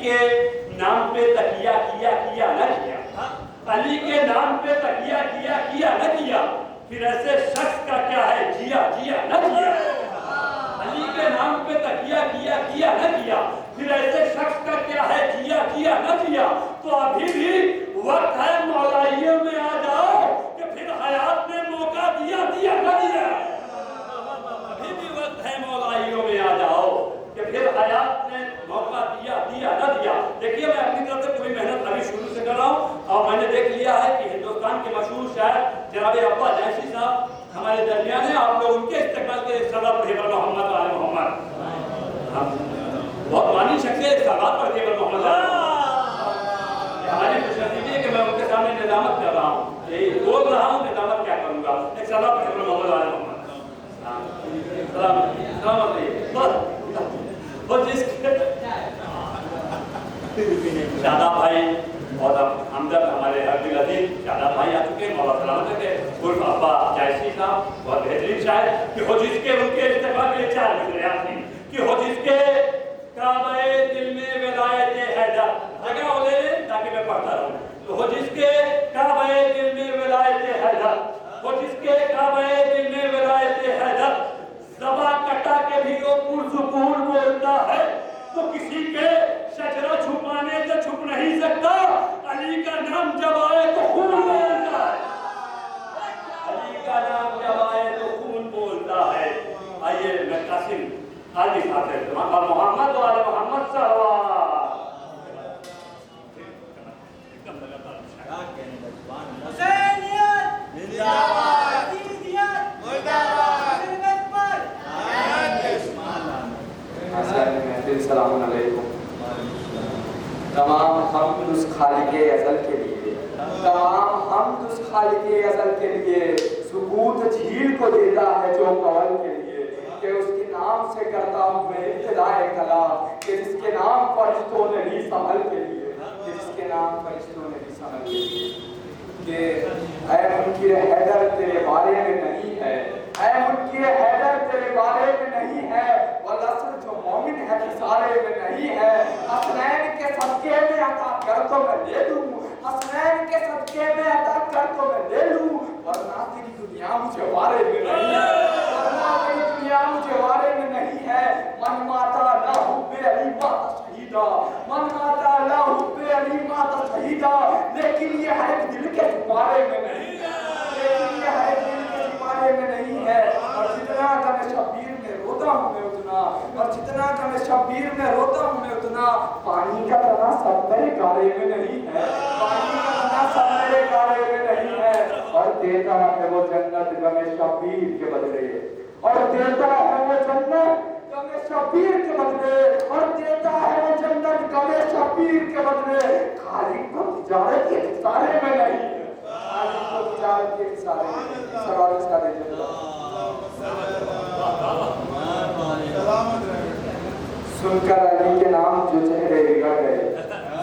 کے نام پہ تکیہ کیا نہ کیا، علی کے نام پہ تکیہ کیا نہ کیا، پھر ایسے شخص کا کیا ہے جیا نہ کیا۔ علی کے نام پہ تکیہ کیا نہ کیا، پھر ایسے شخص کا کیا ہے جیا نہ کیا۔ تو ابھی بھی وقت ہے مولائیوں میں آ جاؤ کہ پھر حیات نے موقع دیا نہ دیا۔ ابھی بھی وقت ہے مولائیوں میں آ جاؤ کہ پھر حیات نے موقع دیا نہ دیا۔ دیکھیے میں اپنی طرف سے پوری محنت ابھی شروع سے کر رہا ہوں، اور میں نے دیکھ لیا ہے کہ ہندوستان کے مشہور شاعر جناب ابا جیسی صاحب ہمارے درمیان ہیں، آپ لوگ ان کے استقبال کے صدا پڑھیے پر محمد آل محمد۔ بہت مانی شخصیت صدا پڑھیے پر محمد آل محمد۔ ہماری خوشنصیبی ہے کہ میں ان کے سامنے نظامت کر رہا ہوں، یہی بول رہا ہوں نظامت کیا کروں گا۔ ایک صدا پڑھیے پر محمد آل محمد۔ سلام علیکم۔ اور جس کے شاداب بھائی اور ہمدرد ہمارے عبد العزیز شاداب بھائی آ چکے ہیں، مولا سلامت کے عرف ابا جیسی صاحب بہت بہترین شاعر کہ ہو جس کے ان کے استقبال کے 4 مصرعات ہیں کہ ہو جس کے کعبہ دل میں ولایت حیدر، جگہ ہو لے لیں تاکہ میں پڑھتا رہوں، تو ہو جس کے کعبہ دل میں ولایت حیدر، ہو جس کے کعبہ دل میں ولایت حیدر، زبا کٹا کے بھی وہ پرسکون بولتا ہے، تو کسی کے شجرہ چھپانے سے چھپ نہیں سکتا، علی کا نام جب آئے تو خون بولتا ہے، علی کا نام جب آئے تو خون بولتا ہے۔ آئیے میں قاسم علی صاحب سے اور محمد و آل محمد صلوات۔ حسینیت زندہ باد، حسینیت مردہ باد، حسینیت پر السلام علیکم۔ تمام حمد اس خالق ازل کے لیے، تمام حمد اس خالق ازل کے لیے، سکوت جھیل کو دیتا ہے جو قول کے لیے، کہ اس کے نام سے کرتا ہوں میں ابتدائے کلام، کہ جس کے نام فرشتوں نے لی سنبھل کے لیے، کہ جس کے نام فرشتوں نے لی سنبھل کے لیے، کہ اے منکر حیدر تیرے بارے میں نہیں ہے، اے منکر حیدر تیرے بارے میں نہیں ہے، والاسر جو مومن ہے خسارے میں نہیں ہے، حسنین کے صدقے میں عطا کر تو میں لے لوں، حسنین کے صدقے میں عطا کر تو میں لے لوں، ورنہ تیری دنیا مجھے وارے میں نہیں ہے، ورنہ تیری دنیا مجھے وارے میں نہیں ہے۔ من ماتا لا حب علی ماتا شہیدہ، من ماتا لا حب علی ماتا شہیدہ، لیکن یہ ہے دل کے تمہارے میں نہیں ہے، لیکن یہ ہے دل کے تمہارے میں نہیں ہے۔ اور جتنا غم شبیر میں روتا ہوں میں اتنا، اور جتنا غم شبیر میں روتا ہوں میں اتنا، پانی کا تنا سب میرے گارے میں نہیں ہے، پانی کا تنا سب میرے گارے میں نہیں ہے۔ اور دیتا ہے وہ جنت غم شبیر کے بدلے، اور دیتا ہے وہ جنت غم شبیر کے بدلے، اور دیتا ہے وہ جنت غم شبیر کے بدلے۔ خالق کو تجارت کے خسارے میں نہیں ہے، خالق کو تجارت کے خسارے میں نہیں۔ سوال اس کا دیجئے سن کر علی کے نام جو چہرے بگڑ گئے،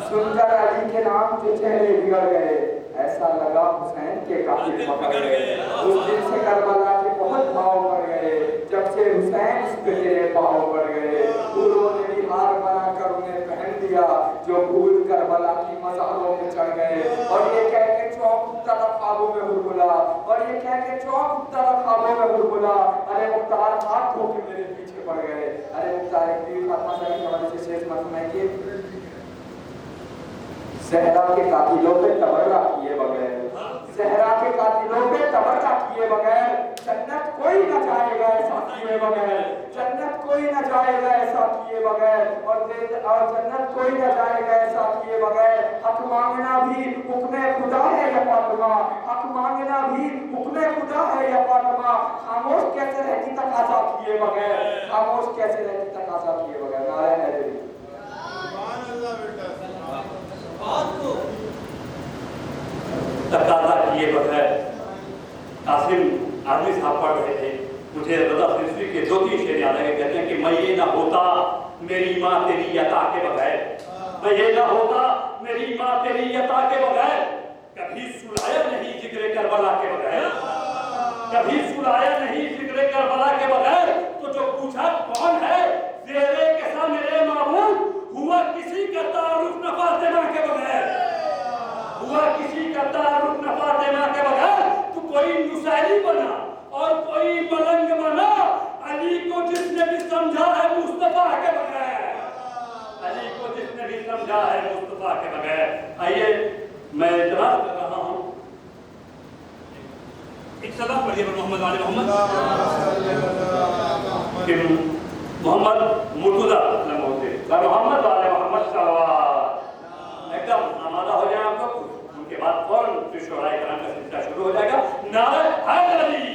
سن کر علی کے نام جو چہرے بگڑ گئے، ایسا لگا حسین کے قاتل پکڑ گئے۔ اس دن سے کربلا کے بہت بھاؤ پڑ گئے، جب سے حسین اس پہ تیرے پاؤ پڑ گئے۔ پھولوں نے بھی ہار بنا کر انہیں پہن دیا، جو پھول کربلا کی مزاروں میں چڑھ گئے، اور یہ کہہ کے چوک اٹھتا تھا خوابوں میں ہلہلا، اور یہ کہہ کے چوک اٹھتا تھا خوابوں میں ہلہلا، ارے مختار ہاتھ دھو کے میرے پیچھے پڑ گئے۔ ارے مختار ایک بھی فاطمہ صاحب کے حوالے سے شیخ مرحوم کہ زہرا کے قاتلوں پہ تبرہ کیے بغیر، زہرا کے قاتلوں پہ تبرہ کیے بغیر جنت کوئی نہ جائے گا ایسا کیے بغیر، جنت کوئی نہ جائے گا ایسا کیے بغیر، اور جنت کوئی نہ جائے گا ایسا کیے بغیر۔ حق مانگنا بھی حکم خدا ہے یا فاطمہ، حق مانگنا بھی حکم خدا ہے یا فاطمہ، خاموش کیسے رہتی تقاضا کیے بغیر، خاموش کیسے رہتی تقاضا کیے بغیر۔ نعرہ حیدری تقاضا کیے بغیر۔ قاسم عادلی صاحب پڑھ رہے تھے، مجھے رضا فلسفی کے 2-3 شعر یاد آئے، کہتے ہیں کہ میں یہ نہ ہوتا میری ماں تیری عطا کے بغیر، میں یہ نہ ہوتا میری ماں تیری عطا کے بغیر، کبھی سلایا نہیں ذکر کربلا کے بغیر، کبھی سلایا نہیں ذکر کربلا کے بغیر۔ تو جو پوچھا کون ہے زیرے کیسا میرے معبود، ہوا کسی का तारुफ न फातिमा के बगैर, हुआ किसी का तारुफ न फातिमा के बगैर, तो कोई नुसैरी बना और कोई मलंग बना, अली को जिसने भी समझा है मुस्तफा के बगैर, अली को जिसने भी समझा है मुस्तफा के बगैर। आइए मैं इतराज कर रहा हूँ, एक सलाम पढ़िए मोहम्मद वाले मोहम्मद मोहम्मद मुर्तजा नमोते मोहम्मद वाले मोहम्मद सल्लल्लाहु एकदम आमादा हो जाए आप लोग, उनके बाद फौरन शोराए कराम का सिलसिला शुरू हो जाएगा। नारे हैदरी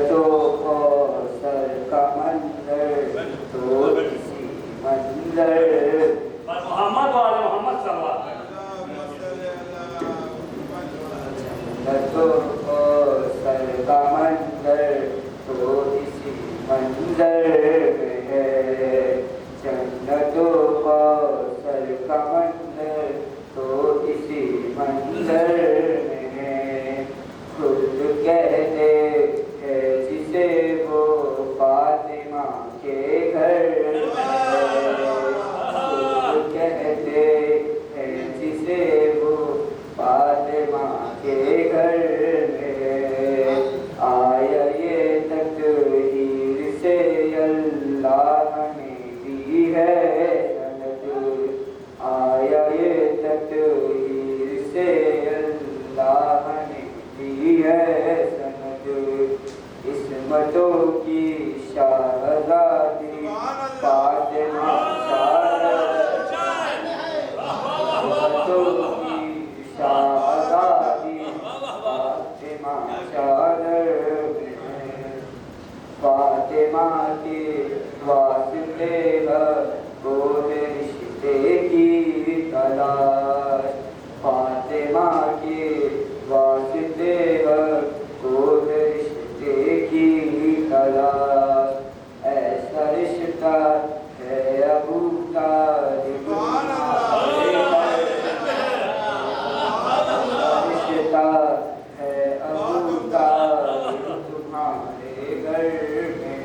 तो सर का मंदिर तो किसी मंदिर मोहम्मद वाले मोहम्मद सल्लल्लाहु तो सर का मंदिर तो इसी मंदिर में है, जन्नतों का सर का मंदिर तो इसी मंदिर में है। खुद कहते हैं जिसे वो फातिमा के घर में, खुद कहते हैं जिसे वो फातिमा के घर में, आया ये तकदीर से अल्लाह ने दी है सनद, आया ये तकदीर से अल्लाह ने दी है सनद। इस्मतों की शाहज़ादी फातिमा इस्मतों की शाहज़ादी फातिमा फातिमा के वास्ते वो रिश्ते की तलाश, फातिमा के वास्ते वो रिश्ते की तलाश, ऐसा रिश्ता है अबू तालिब रिश्ता है अबू तालिब तुम्हारे घर में,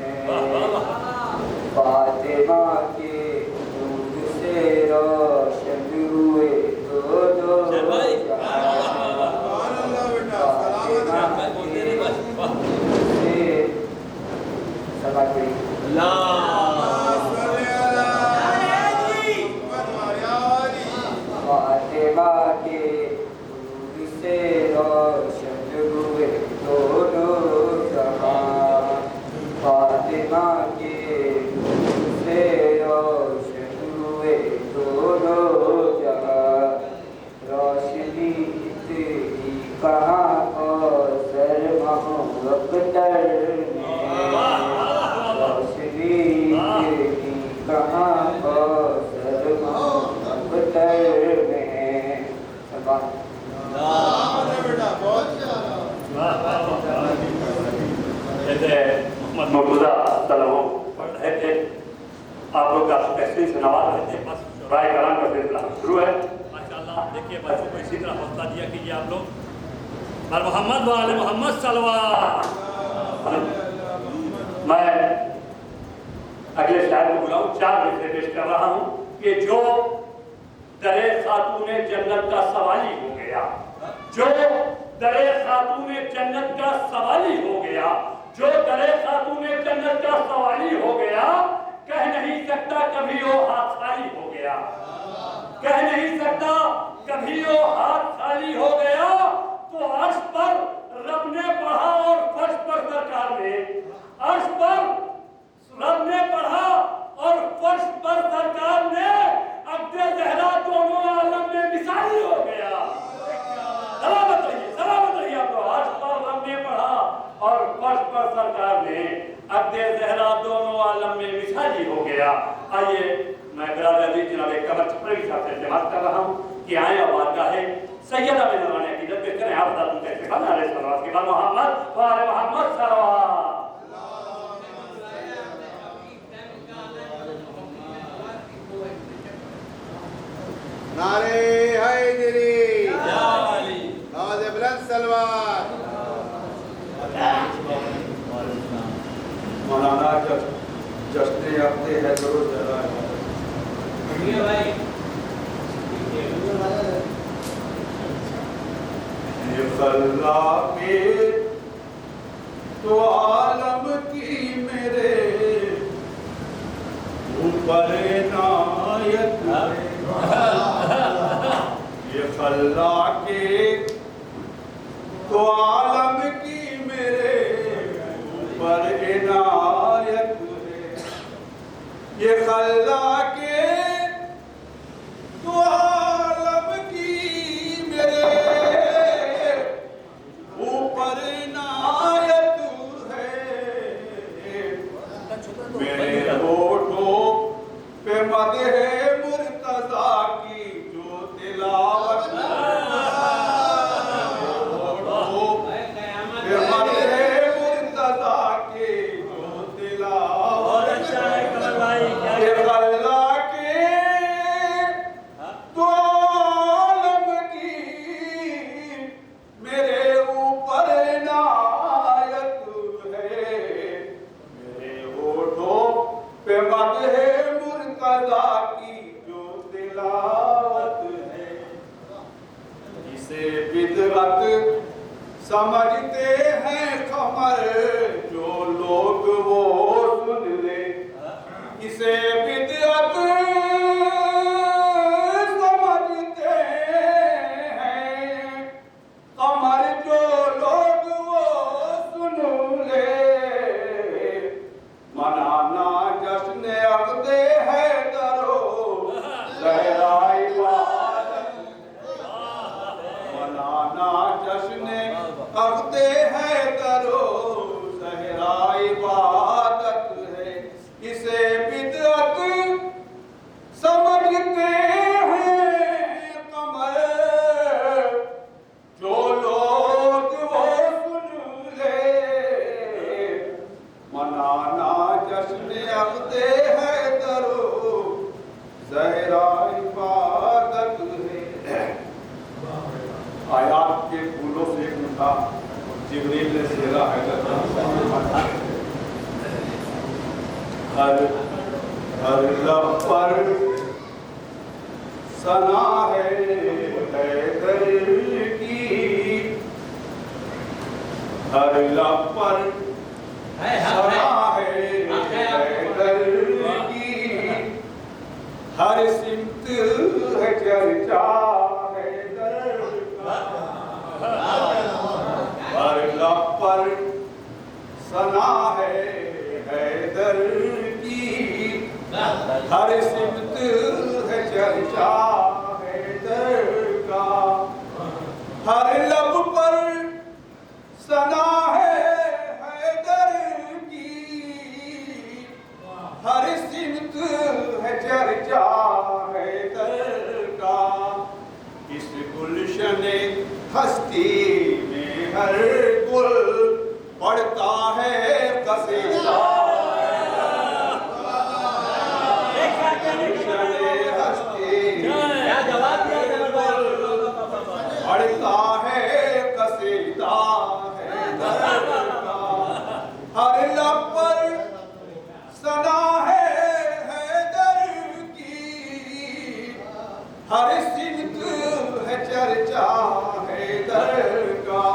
फातिमा के दूध से रोशन हुए दो फातिमा के दूध से रोशन हुए दोनों जहां, फातिमा के दूध से रोशन हुए दोनों जहां। रोशनी इतनी कहाँ कौसर मोहब्बतर में, रोशनी इतनी कहाँ कौसर मोहब्बतर में। जैसे मोहम्मद मुर्तजा सल्लल्लाहु पढ़ रहे थे, आप लोग का तहसीन से नवाज रहे थे, बस राय कलाम का सिलसिला शुरू है। माशाअल्लाह देखिए बच्चों को इसी तरह हौसला दिया कीजिए आप लोग। पर मोहम्मद वाले मोहम्मद सल्लल्लाहु, मैं अगले शायर को बुलाऊं, 4 विषय पेश कर रहा हूं कि जो दरे खातूने जन्नत का सवाली हो गया, जो दरे खातूने जन्नत का सवाली हो गया, जो दरे खातूने जन्नत का सवाली हो गया, कह नहीं सकता कभी वो हाथ खाली हो गया, कह नहीं सकता कभी वो हाथ खाली हो गया। तो अर्श पर रब ने पढ़ा और फर्श पर सरकार ने, अर्श पर रब ने पढ़ा और फर्श पर सरकार ने, अब्दे ज़हरा दोनों आलम में मिसाली हो गया। सलामत रहिए आप लोग। अर्श पर रब ने पढ़ा और फर्श पर सरकार ने, अब्दे ज़हरा दोनों आलम में मिसाली हो गया। आइए मैं बिरादर अजीज जनाब कमर छपरे के साथ इल्तिमास कर रहा हूँ कि आए और बारगाह सैयदा में नवाने की इज्जत पेश करें। आप बता दूं कैसे खाना है सलवात के बाद मोहम्मद वाले मोहम्मद सल्लल्लाहु। नारे हैदरी, आवाज़ बुलंद सलवात। مولانا جشن اپنے ہے ضرور ذرا خلا کے تو عالم کی میرے اوپر عنایت ہے یہ خلا کے تو عالم کی میرے اوپر عنایت ہے یہ خلا کے تو عالم کی میرے اوپر عنایت ہے میرے ہونٹوں پہ مدح مرتضیٰ کی جو تلاوت سمجھتے ہیں خمر جو لوگ وہ سن لے اسے بدعت سمجھتے ہیں خمر جو لوگ وہ سن لے منانا جشن عقد حیدر و زہرا عبادت منانا جشن عقد حیدر و زہرا عبادت ہے اسے بدعت سمجھتے ہیں قمر جو لوگ وہ سن لے منانا جشن عقد حیدر و زہرا عبادت ہے آیات کے پھولوں سے ایک نکھا جبریل نے سیرا حیدر ہر لب پر ثنا ہے حیدر کی ہر لب پر ثنا ہے حیدر کی ہر سمت ہے چرچا ہر لب پر ثنا ہے حیدر کی ہر سمت ہے چرچا حیدر کا ہر لب پر ثنا ہے حیدر کی ہر سمت ہے چرچا حیدر کا اس گلشن ہستی میں ہر گل پڑتا ہے قصیدہ گلشن ہستی پڑتا ہے قصیدہ حیدر کا ہر لب پر ثنا ہے حیدر کی ہر سمت ہے چرچا حیدر کا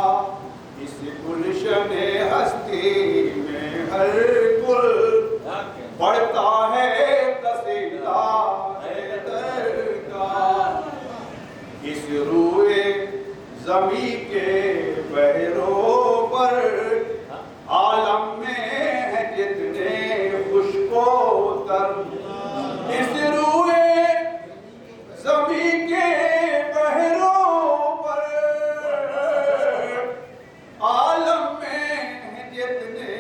اس گلشن ہستی میں ہر گل پڑتا ہے قصیدہ حیدر کا اس روئے زمین کے بحروں پر عالم میں ہے جتنے خشک و تر اس روئے زمین کے بحروں پر عالم میں جتنے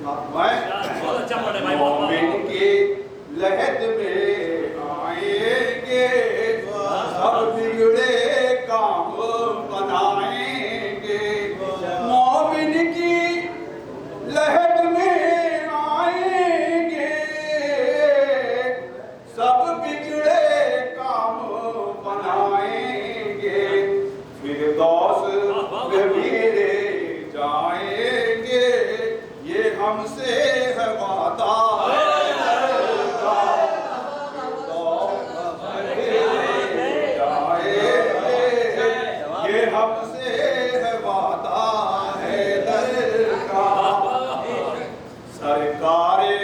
बहुत अच्छा पढ़े भाई, बहुत मोमिन की लहद में आएंगे, सब बिगड़े काम बनाएंगे। मोमिन की लहद में आएंगे, सब बिगड़े काम बनाएंगे। फिरदौस में मेरे जाएंगे, ये हमसे है वादा। ये हमसे है वादा है दर का। सरकारे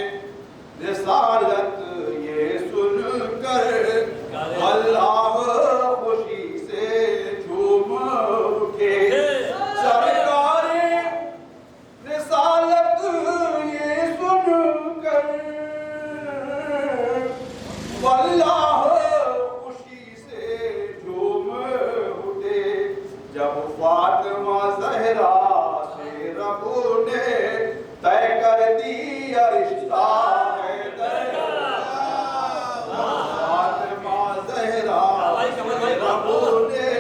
रिसालत ये सुनकर अल्लाह खुशी से झूम उठे। सरकारे रिसालत ये सुनकर अल्लाह खुशी से झूम उठे। जब फातिमा ज़हरा से रब ने तय कर दिया रिश्ता है दर का। फातिमा ज़हरा से रब ने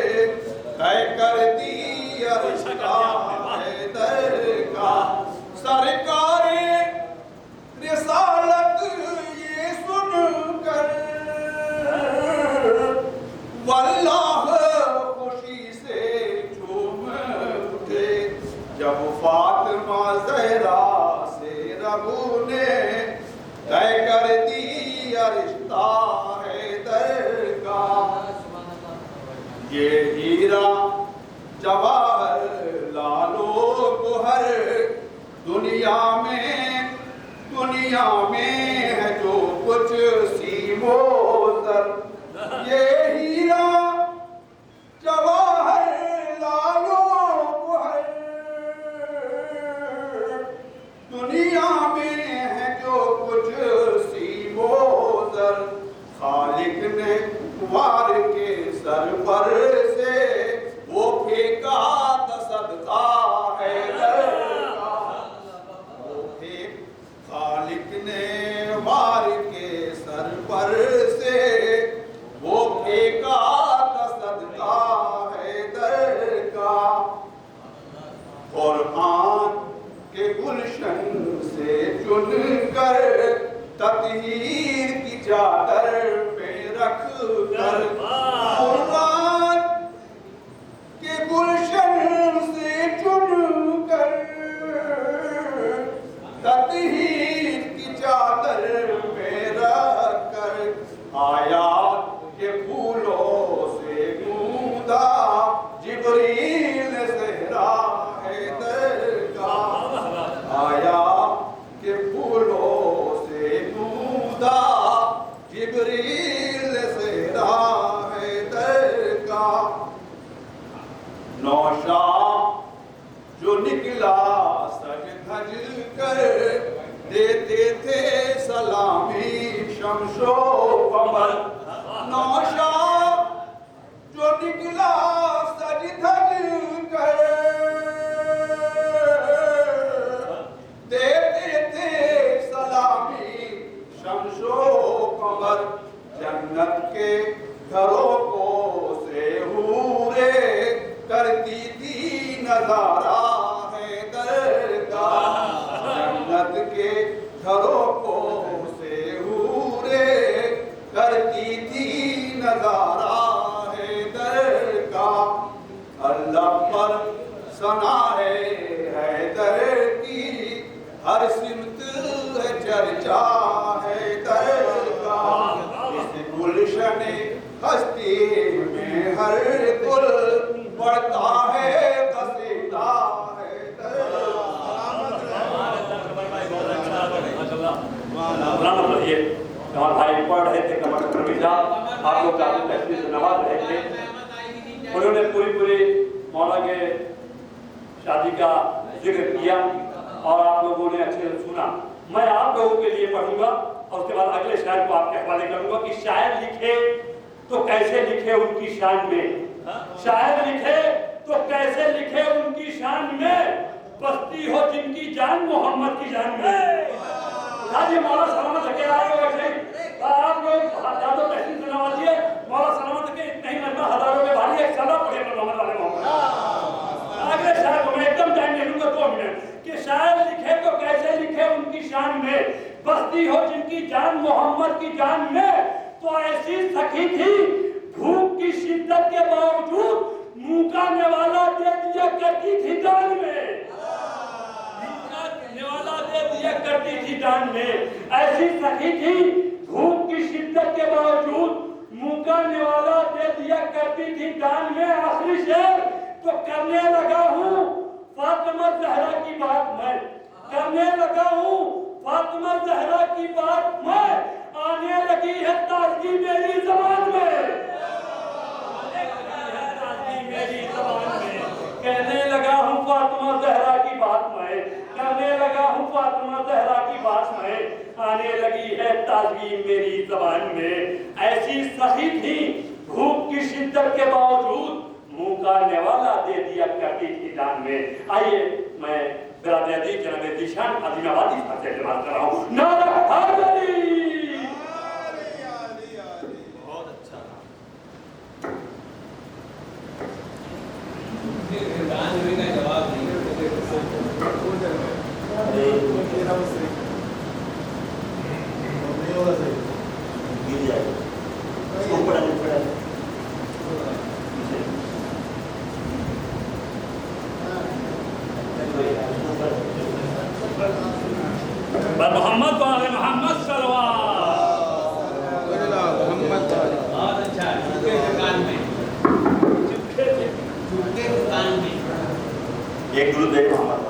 तय कर दिया रिश्ता है दर का। सरकारे रिसालत ये सुनकर वल्लाह खुशी से झूम उठे। जब फातिमा ज़हरा से रब ने तय कर दिया रिश्ता है दर का। ये हीरा जवाहर लालो गोहर दुनिया में है जो कुछ सीमो सर। ये हीरा जवाहर लालो गोहर दुनिया में है जो कुछ सीमो सर। खालिक ने वार के सर पर से वो फेंका सदका है दर का। वो फेंक खालिक ने वार के सर पर से वो फेंका सदका है दर का। कुरान के गुलशन से चुनकर तत्हीर की चादर पे रख कर। कुरान के गुलशन से चुनकर तत्हीर की चादर पे रख कर। आयात के फूलों से गूंदा जिब्रील ज़हरा है दर का। आयात के फूलों से गूंदा जिब्रील ज़हरा है दर का। नौशा जो निकला सज धज कर देते थे सलामी शमशो कमर। नौशा जो निकला सज धज कर देते थे सलामी शमशो कमर। जन्नत के घरों को से हूरे करती थी नजारा है दर का। जन्नत के घरों को से हूरे करती थी नजारा है दर का। अल्लाह पर सना है दर की हर सिमत है चर्चा है दर का। इस गुलशन हस्ती में हर गुल बढ़ता है कसीदा है दर हमारे भाई पढ़ रहे थे कमर प्रवीजा, आप लोग काफी तस्वीर से नवाज रहे थे। उन्होंने पूरी मौला के शादी का जिक्र किया और आप लोगों ने अच्छे से सुना। मैं आप लोगों के लिए पढ़ूंगा और उसके बाद अगले शायर को आपके हवाले करूंगा कि शायर लिखे तो कैसे लिखे उनकी शान में, शायर लिखे तो कैसे लिखे उनकी शान में। बस्ती हो जिनकी जान मोहम्मद की जान में। हाजी मौला सलामत के आए हो वैसे आप लोग यादव तहसील से नवाजिए मौला सलामत के इतने ही मजमा हजारों में भारी एक सदा पढ़े पर मोहम्मद वाले मोहम्मद। अगले शायर को मैं एकदम टाइम ले लूंगा 2 मिनट कि शायर लिखे तो कैसे लिखे उनकी शान में, बस्ती हो जिनकी जान मोहम्मद की जान में, तो ऐसी सखी थी भूख की शिद्दत के बावजूद मुंह का नेवाला दे दिया करती थी दान में, नेवाला दे दिया करती थी दान में। ऐसी सखी थी भूख की शिद्दत के बावजूद मुंह का नेवाला दे दिया करती थी दान में। आखिरी शेर तो करने लगा हूँ फातिमा ज़हरा की बात मैं, करने लगा हूँ फातिमा ज़हरा की बात मैं, आने लगी है ताजगी मेरी ज़बान में, मेरी ज़बान में। कहने लगा हूँ फातिमा ज़हरा की बात मैं, कहने लगा हूँ फातिमा ज़हरा की बात मैं, आने लगी है ताजगी मेरी ज़बान में। ऐसी सखी थी भूख की शिद्दत के बावजूद मुंह का नेवाला दे दिया करती थी दान में। आइए मैं बिरादरी जनाब दिशान अजीमाबादी से बात कर रहा हूँ। नारा हैदरी। बहुत अच्छा जवाब नहीं मोहम्मद वाले मोहम्मद बहुत अच्छा चुपके दुकान में एक दुरूद मोहम्मद